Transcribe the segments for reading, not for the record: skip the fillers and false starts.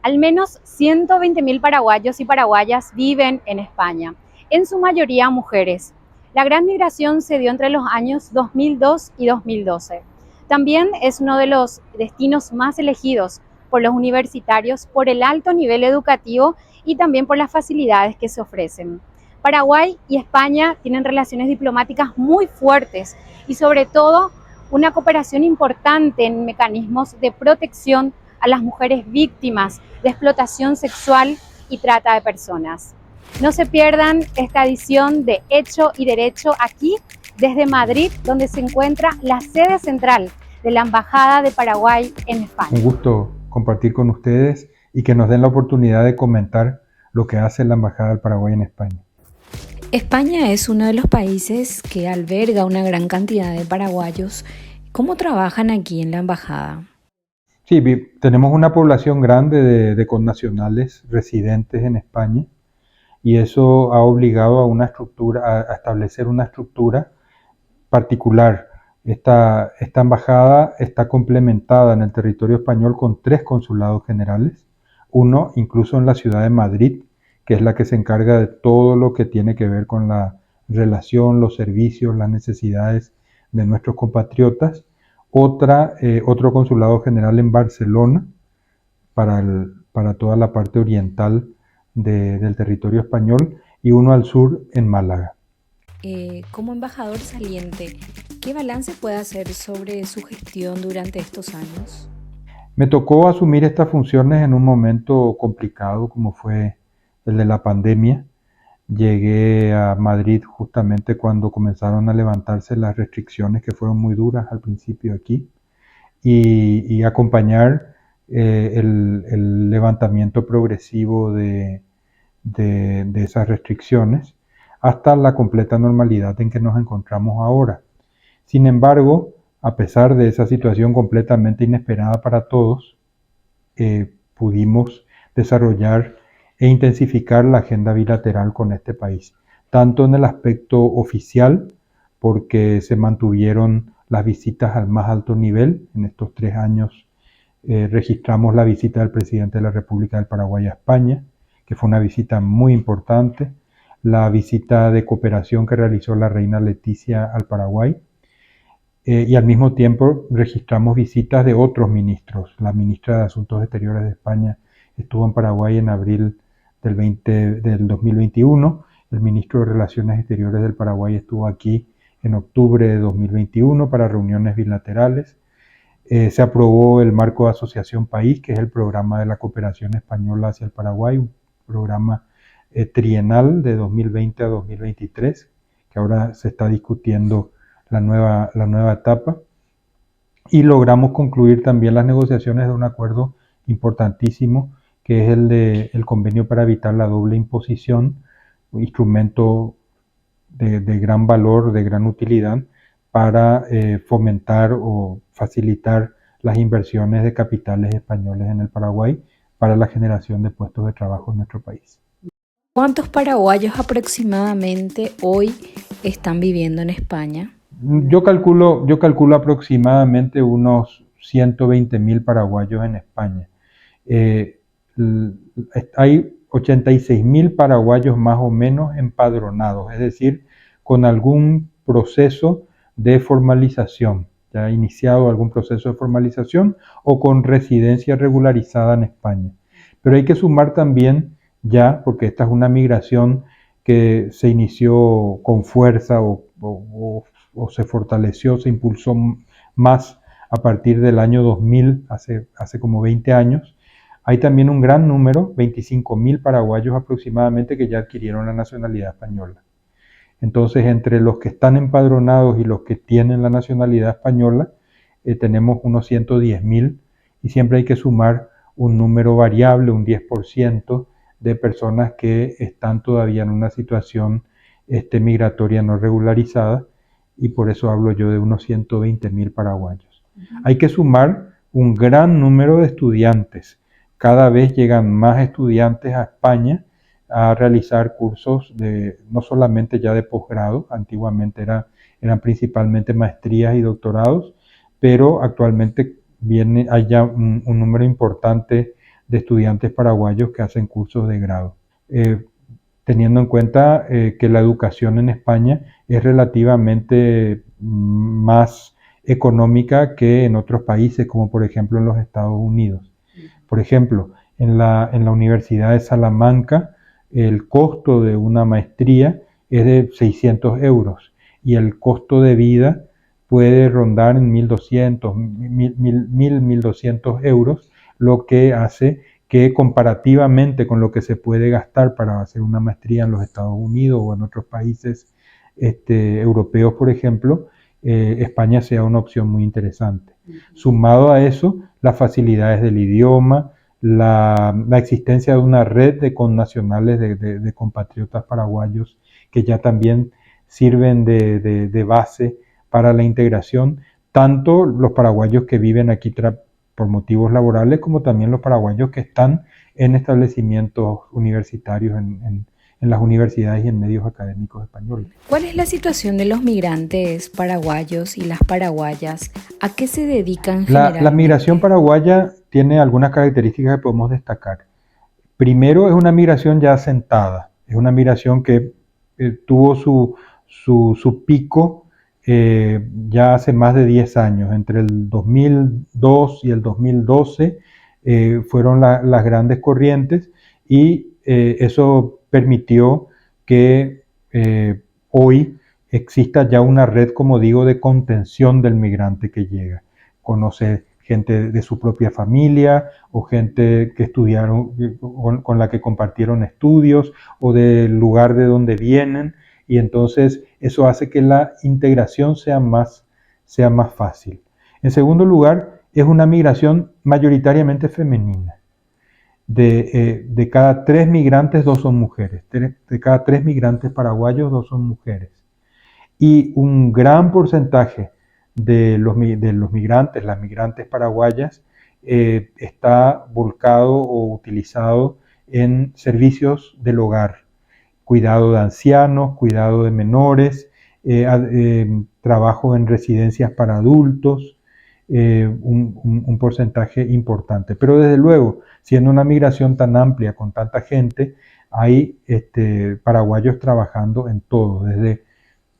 Al menos 120.000 paraguayos y paraguayas viven en España, en su mayoría mujeres. La gran migración se dio entre los años 2002 y 2012. También es uno de los destinos más elegidos por los universitarios por el alto nivel educativo y también por las facilidades que se ofrecen. Paraguay y España tienen relaciones diplomáticas muy fuertes y sobre todo una cooperación importante en mecanismos de protección a las mujeres víctimas de explotación sexual y trata de personas. No se pierdan esta edición de Hecho y Derecho aquí desde Madrid, donde se encuentra la sede central de la Embajada de Paraguay en España. Un gusto compartir con ustedes y que nos den la oportunidad de comentar lo que hace la Embajada del Paraguay en España. España es uno de los países que alberga una gran cantidad de paraguayos. ¿Cómo trabajan aquí en la embajada? Sí, tenemos una población grande de connacionales residentes en España y eso ha obligado a establecer una estructura particular. Esta embajada está complementada en el territorio español con 3 consulados generales, uno incluso en la ciudad de Madrid, que es la que se encarga de todo lo que tiene que ver con la relación, los servicios, las necesidades de nuestros compatriotas. Otro consulado general en Barcelona para toda la parte oriental del territorio español y uno al sur en Málaga. Como embajador saliente, ¿qué balance puede hacer sobre su gestión durante estos años? Me tocó asumir estas funciones en un momento complicado como fue el de la pandemia. Llegué a Madrid justamente cuando comenzaron a levantarse las restricciones que fueron muy duras al principio aquí y acompañar el levantamiento progresivo de esas restricciones hasta la completa normalidad en que nos encontramos ahora. Sin embargo, a pesar de esa situación completamente inesperada para todos, pudimos desarrollar e intensificar la agenda bilateral con este país, tanto en el aspecto oficial, porque se mantuvieron las visitas al más alto nivel. En estos 3 años registramos la visita del presidente de la República del Paraguay a España, que fue una visita muy importante, la visita de cooperación que realizó la reina Leticia al Paraguay, y al mismo tiempo registramos visitas de otros ministros. La ministra de Asuntos Exteriores de España estuvo en Paraguay en abril del 2021, el ministro de Relaciones Exteriores del Paraguay estuvo aquí en octubre de 2021 para reuniones bilaterales. Se aprobó el Marco de Asociación País, que es el programa de la cooperación española hacia el Paraguay, un programa trienal de 2020 a 2023, que ahora se está discutiendo la nueva etapa. Y logramos concluir también las negociaciones de un acuerdo importantísimo, que es el convenio para evitar la doble imposición, un instrumento de gran valor, de gran utilidad, para fomentar o facilitar las inversiones de capitales españoles en el Paraguay para la generación de puestos de trabajo en nuestro país. ¿Cuántos paraguayos aproximadamente hoy están viviendo en España? Yo calculo aproximadamente unos 120.000 paraguayos en España. Eh, Hay 86.000 paraguayos más o menos empadronados, es decir, con algún proceso de formalización, ya ha iniciado algún proceso de formalización o con residencia regularizada en España. Pero hay que sumar también ya, porque esta es una migración que se inició con fuerza o se fortaleció, se impulsó más a partir del año 2000, hace como 20 años. Hay también un gran número, 25.000 paraguayos aproximadamente, que ya adquirieron la nacionalidad española. Entonces, entre los que están empadronados y los que tienen la nacionalidad española, tenemos unos 110.000 y siempre hay que sumar un número variable, un 10% de personas que están todavía en una situación migratoria no regularizada, y por eso hablo yo de unos 120.000 paraguayos. Hay que sumar un gran número de estudiantes. Cada vez llegan más estudiantes a España a realizar cursos no solamente ya de posgrado, antiguamente eran principalmente maestrías y doctorados, pero actualmente hay ya un número importante de estudiantes paraguayos que hacen cursos de grado. Teniendo en cuenta que la educación en España es relativamente más económica que en otros países, como por ejemplo en los Estados Unidos. Por ejemplo, en la Universidad de Salamanca, el costo de una maestría es de 600 euros y el costo de vida puede rondar en 1.200, 1.200 euros, lo que hace que comparativamente con lo que se puede gastar para hacer una maestría en los Estados Unidos o en otros países europeos, por ejemplo, España sea una opción muy interesante. Sumado a eso, las facilidades del idioma, la existencia de una red de connacionales, de compatriotas paraguayos que ya también sirven de base para la integración, tanto los paraguayos que viven aquí por motivos laborales, como también los paraguayos que están en establecimientos universitarios, en las universidades y en medios académicos españoles. ¿Cuál es la situación de los migrantes paraguayos y las paraguayas? ¿A qué se dedican generalmente? La migración paraguaya tiene algunas características que podemos destacar. Primero, es una migración ya asentada, es una migración que tuvo su pico ya hace más de 10 años, entre el 2002 y el 2012 fueron las grandes corrientes y eso permitió que hoy exista ya una red, como digo, de contención del migrante que llega. Conoce gente de su propia familia o gente que estudiaron, con la que compartieron estudios o del lugar de donde vienen, y entonces eso hace que la integración sea más fácil. En segundo lugar, es una migración mayoritariamente femenina. De cada 3 migrantes, 2 son mujeres. De cada 3 migrantes paraguayos, 2 son mujeres. Y un gran porcentaje de los migrantes, las migrantes paraguayas, está volcado o utilizado en servicios del hogar, cuidado de ancianos, cuidado de menores, trabajo en residencias para adultos, un porcentaje importante. Pero desde luego, siendo una migración tan amplia, con tanta gente, hay paraguayos trabajando en todo, desde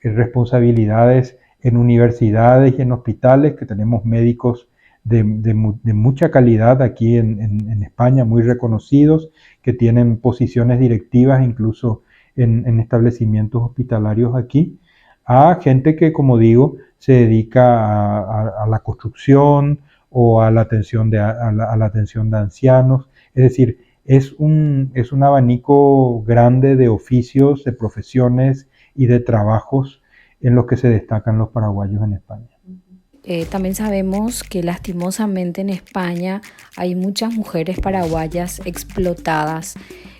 responsabilidades en universidades y en hospitales, que tenemos médicos de mucha calidad aquí en España, muy reconocidos, que tienen posiciones directivas incluso en establecimientos hospitalarios aquí, a gente que, como digo, se dedica a la construcción o a la atención de ancianos. Es decir, es un abanico grande de oficios, de profesiones y de trabajos en los que se destacan los paraguayos en España. También sabemos que lastimosamente en España hay muchas mujeres paraguayas explotadas.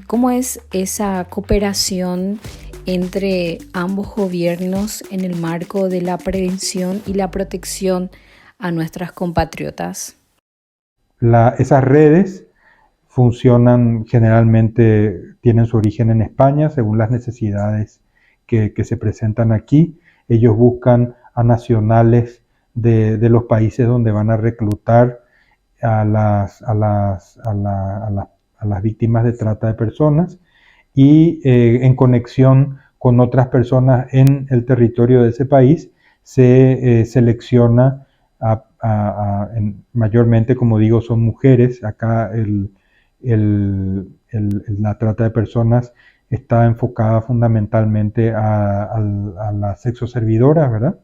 ¿Cómo es esa cooperación entre ambos gobiernos en el marco de la prevención y la protección a nuestras compatriotas? Esas redes funcionan generalmente, tienen su origen en España según las necesidades que se presentan aquí. Ellos buscan a nacionales de los países donde van a reclutar a las víctimas de trata de personas, y en conexión con otras personas en el territorio de ese país se selecciona mayormente, como digo, son mujeres. Acá la trata de personas está enfocada fundamentalmente a las sexoservidoras, ¿verdad?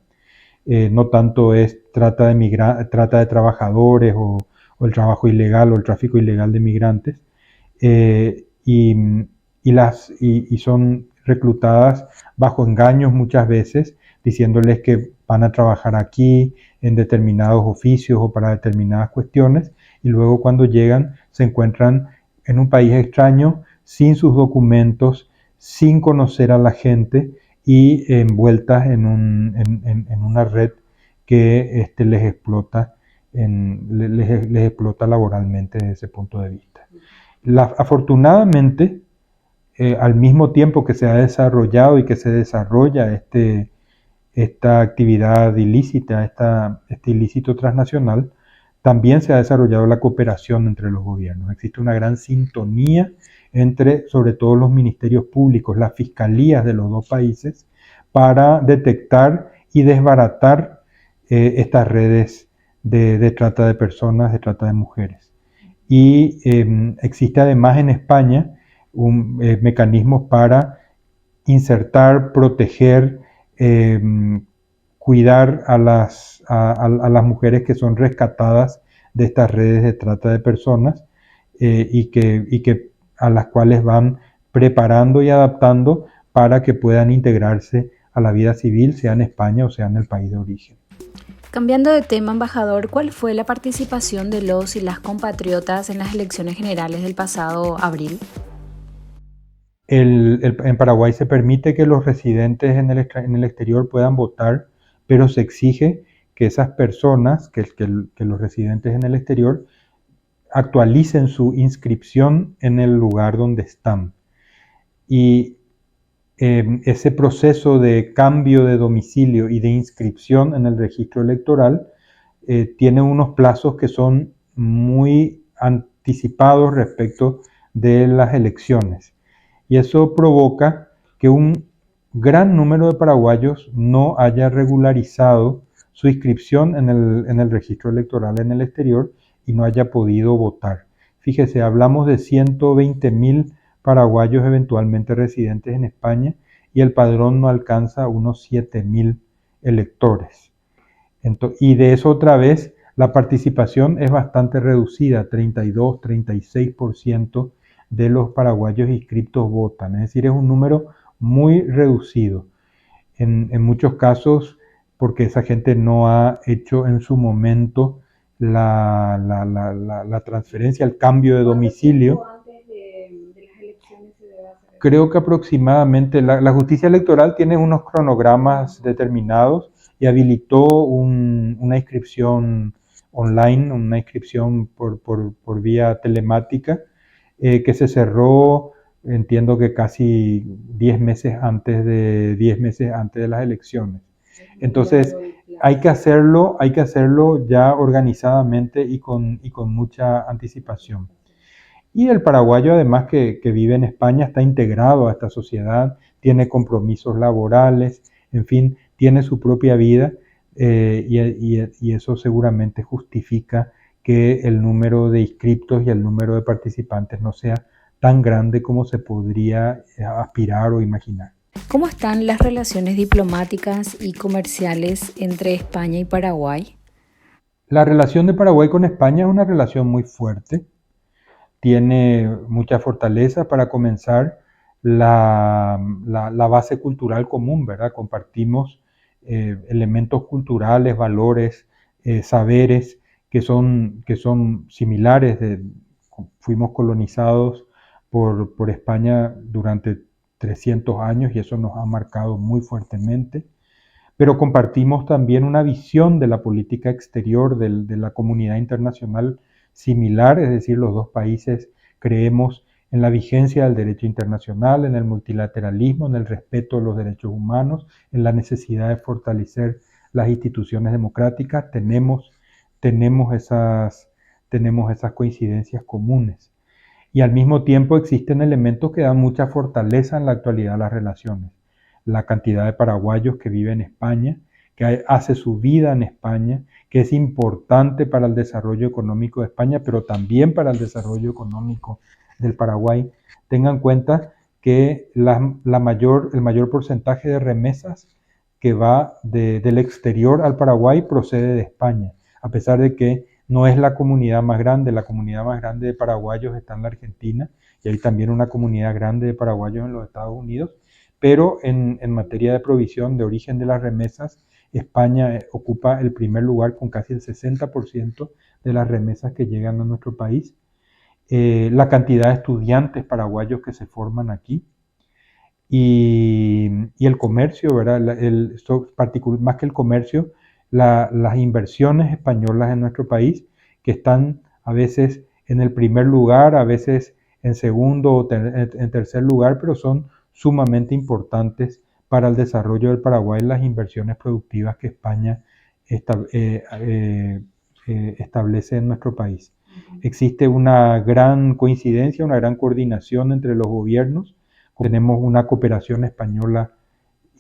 No tanto es trata de trabajadores o el trabajo ilegal o el tráfico ilegal de migrantes, y son reclutadas bajo engaños muchas veces, diciéndoles que van a trabajar aquí en determinados oficios o para determinadas cuestiones, y luego cuando llegan se encuentran en un país extraño, sin sus documentos, sin conocer a la gente y envueltas en una red que les explota laboralmente desde ese punto de vista. Afortunadamente, al mismo tiempo que se ha desarrollado y que se desarrolla esta actividad ilícita, este ilícito transnacional, también se ha desarrollado la cooperación entre los gobiernos. Existe una gran sintonía entre, sobre todo, los ministerios públicos, las fiscalías de los dos países, para detectar y desbaratar estas redes de trata de personas, de trata de mujeres. Y existe además en España mecanismos para insertar, proteger, cuidar a las mujeres que son rescatadas de estas redes de trata de personas y que a las cuales van preparando y adaptando para que puedan integrarse a la vida civil, sea en España o sea en el país de origen. Cambiando de tema, embajador, ¿cuál fue la participación de los y las compatriotas en las elecciones generales del pasado abril? En Paraguay se permite que los residentes en el exterior puedan votar, pero se exige que esas personas, que los residentes en el exterior, actualicen su inscripción en el lugar donde están. Y ese proceso de cambio de domicilio y de inscripción en el registro electoral tiene unos plazos que son muy anticipados respecto de las elecciones. Y eso provoca que un gran número de paraguayos no haya regularizado su inscripción en el registro electoral en el exterior y no haya podido votar. Fíjese, hablamos de 120.000 paraguayos eventualmente residentes en España y el padrón no alcanza unos 7.000 electores. Y de eso otra vez la participación es bastante reducida, 32-36% de los paraguayos inscriptos votan, es decir, es un número muy reducido. En muchos casos, porque esa gente no ha hecho en su momento la transferencia, el cambio de domicilio. Creo que aproximadamente la justicia electoral tiene unos cronogramas determinados y habilitó una inscripción online, una inscripción por vía telemática, que se cerró, entiendo que casi 10 meses antes de las elecciones. Entonces, hay que hacerlo ya organizadamente y con mucha anticipación. Y el paraguayo, además, que vive en España, está integrado a esta sociedad, tiene compromisos laborales, en fin, tiene su propia vida y eso seguramente justifica que el número de inscriptos y el número de participantes no sea tan grande como se podría aspirar o imaginar. ¿Cómo están las relaciones diplomáticas y comerciales entre España y Paraguay? La relación de Paraguay con España es una relación muy fuerte. Tiene mucha fortaleza. Para comenzar, la base cultural común, ¿verdad? Compartimos elementos culturales, valores, saberes que son similares. Fuimos colonizados por España durante 300 años y eso nos ha marcado muy fuertemente. Pero compartimos también una visión de la política exterior de la comunidad internacional similar, es decir, los dos países creemos en la vigencia del derecho internacional, en el multilateralismo, en el respeto de los derechos humanos, en la necesidad de fortalecer las instituciones democráticas. Tenemos esas coincidencias comunes. Y al mismo tiempo existen elementos que dan mucha fortaleza en la actualidad a las relaciones. La cantidad de paraguayos que vive en España, que hace su vida en España, que es importante para el desarrollo económico de España, pero también para el desarrollo económico del Paraguay. Tengan en cuenta que el mayor porcentaje de remesas que va del exterior al Paraguay procede de España, a pesar de que no es la comunidad más grande de paraguayos está en la Argentina y hay también una comunidad grande de paraguayos en los Estados Unidos, pero en materia de provisión de origen de las remesas, España ocupa el primer lugar con casi el 60% de las remesas que llegan a nuestro país. La cantidad de estudiantes paraguayos que se forman aquí y el comercio, ¿verdad? Más que el comercio, las inversiones españolas en nuestro país, que están a veces en el primer lugar, a veces en segundo o en tercer lugar, pero son sumamente importantes para el desarrollo del Paraguay, las inversiones productivas que España establece en nuestro país. Existe una gran coincidencia, una gran coordinación entre los gobiernos. Tenemos una cooperación española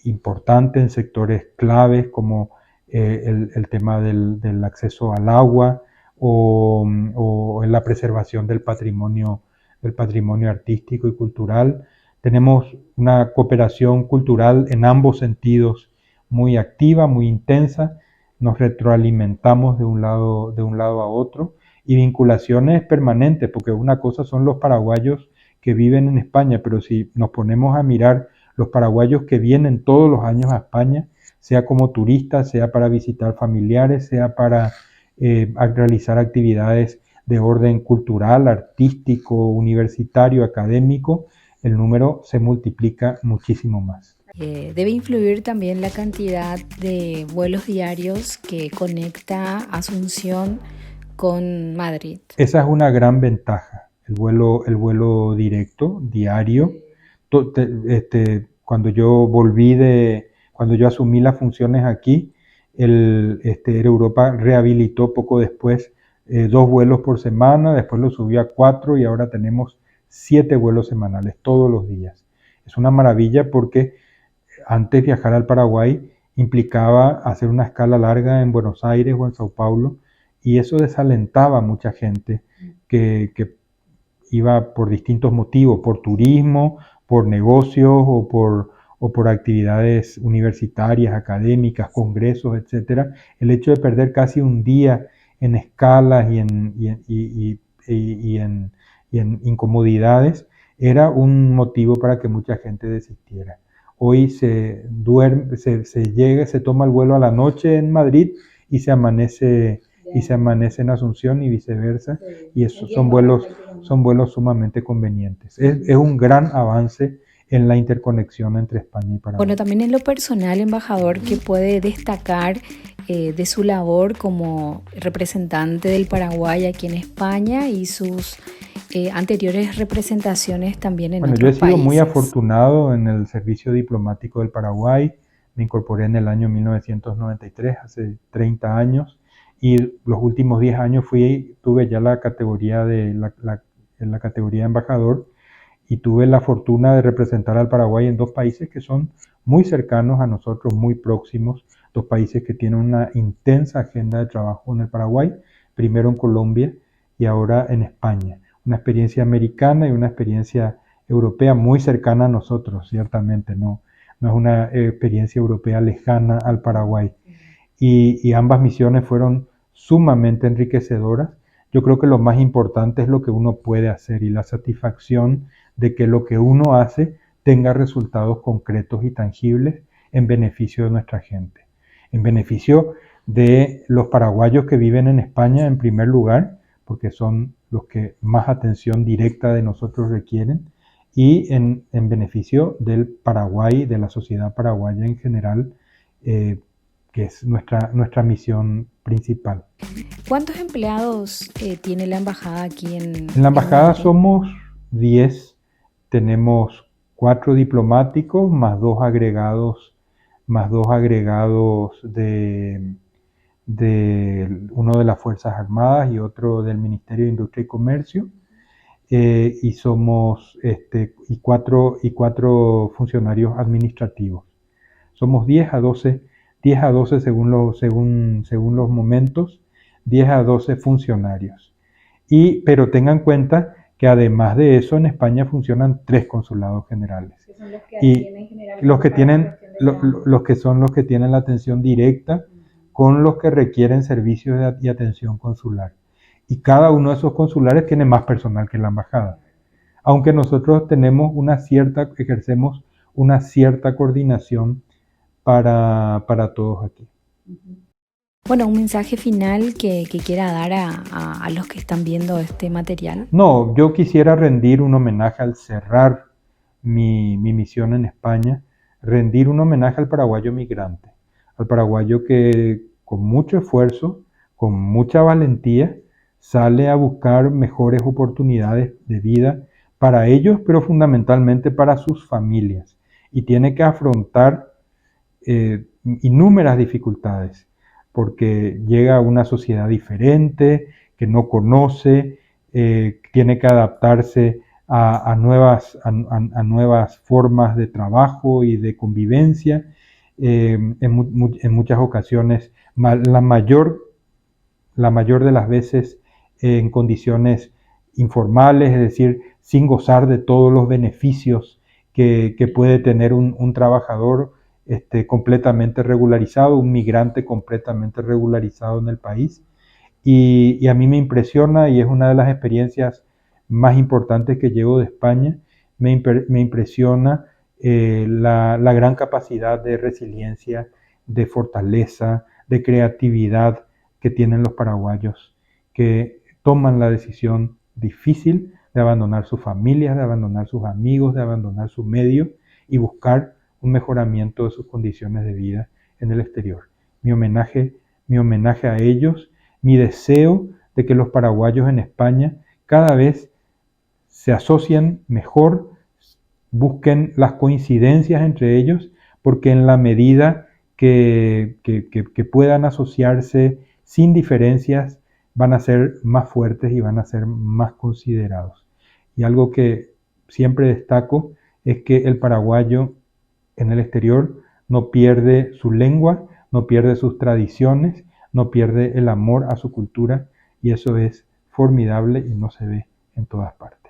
importante en sectores claves como el tema del acceso al agua o en la preservación del patrimonio artístico y cultural. Tenemos una cooperación cultural en ambos sentidos muy activa, muy intensa. Nos retroalimentamos de un lado a otro y vinculaciones permanentes, porque una cosa son los paraguayos que viven en España, pero si nos ponemos a mirar los paraguayos que vienen todos los años a España, sea como turistas, sea para visitar familiares, sea para realizar actividades de orden cultural, artístico, universitario, académico, el número se multiplica muchísimo más. Debe influir también la cantidad de vuelos diarios que conecta Asunción con Madrid. Esa es una gran ventaja, el vuelo directo, diario. Cuando yo cuando yo asumí las funciones aquí, Air Europa rehabilitó poco después 2 vuelos por semana, después lo subió a 4 y ahora tenemos 7 vuelos semanales todos los días. Es una maravilla porque antes viajar al Paraguay implicaba hacer una escala larga en Buenos Aires o en Sao Paulo y eso desalentaba a mucha gente que iba por distintos motivos, por turismo, por negocios o por actividades universitarias, académicas, congresos, etc. El hecho de perder casi un día en escalas y en incomodidades era un motivo para que mucha gente desistiera. Hoy se llega, se toma el vuelo a la noche en Madrid y se amanece en Asunción y viceversa, y eso son vuelos sumamente convenientes. Es un gran avance en la interconexión entre España y Paraguay. Bueno, también en lo personal, embajador, que puede destacar de su labor como representante del Paraguay aquí en España y sus anteriores representaciones también en otros países. Yo he sido muy afortunado en el servicio diplomático del Paraguay. Me incorporé en el año 1993, hace 30 años, y los últimos 10 años tuve ya la categoría la categoría de embajador y tuve la fortuna de representar al Paraguay en 2 países que son muy cercanos a nosotros, muy próximos, 2 países que tienen una intensa agenda de trabajo en el Paraguay, primero en Colombia y ahora en España. Una experiencia americana y una experiencia europea muy cercana a nosotros, ciertamente, no es una experiencia europea lejana al Paraguay. Y ambas misiones fueron sumamente enriquecedoras. Yo creo que lo más importante es lo que uno puede hacer y la satisfacción de que lo que uno hace tenga resultados concretos y tangibles en beneficio de nuestra gente, en beneficio de los paraguayos que viven en España en primer lugar, porque son los que más atención directa de nosotros requieren, y en beneficio del Paraguay, de la sociedad paraguaya en general, que es nuestra misión principal. ¿Cuántos empleados tiene la embajada aquí en la embajada? Madrid? Somos 10, tenemos 4 diplomáticos más 2 agregados de uno de las Fuerzas Armadas y otro del Ministerio de Industria y Comercio, y somos y cuatro funcionarios administrativos. Somos 10 a 12 según los momentos, 10 a 12 funcionarios. Pero tengan en cuenta que además de eso en España funcionan 3 consulados generales. Que son los que Y atienden generalmente los que son los que tienen la atención directa con los que requieren servicios y atención consular. Y cada uno de esos consulares tiene más personal que la embajada. Aunque nosotros ejercemos una cierta coordinación para todos aquí. Bueno, un mensaje final que quiera dar a los que están viendo este material. No, yo quisiera rendir un homenaje al cerrar mi misión en España, rendir un homenaje al paraguayo migrante, al paraguayo que con mucho esfuerzo, con mucha valentía, sale a buscar mejores oportunidades de vida para ellos, pero fundamentalmente para sus familias, y tiene que afrontar innúmeras dificultades. porque llega a una sociedad diferente, que no conoce, tiene que adaptarse a nuevas formas de trabajo y de convivencia. En muchas ocasiones, la mayor de las veces en condiciones informales, es decir, sin gozar de todos los beneficios que puede tener un trabajador completamente regularizado, un migrante completamente regularizado en el país. Y a mí me impresiona, y es una de las experiencias más importantes que llevo de España, me impresiona la gran capacidad de resiliencia, de fortaleza, de creatividad que tienen los paraguayos, que toman la decisión difícil de abandonar sus familias, de abandonar sus amigos, de abandonar su medio y buscar un mejoramiento de sus condiciones de vida en el exterior. Mi homenaje a ellos, mi deseo de que los paraguayos en España cada vez se asocien mejor, busquen las coincidencias entre ellos, porque en la medida que puedan asociarse sin diferencias, van a ser más fuertes y van a ser más considerados. Y algo que siempre destaco es que el paraguayo en el exterior no pierde su lengua, no pierde sus tradiciones, no pierde el amor a su cultura, y eso es formidable y no se ve en todas partes.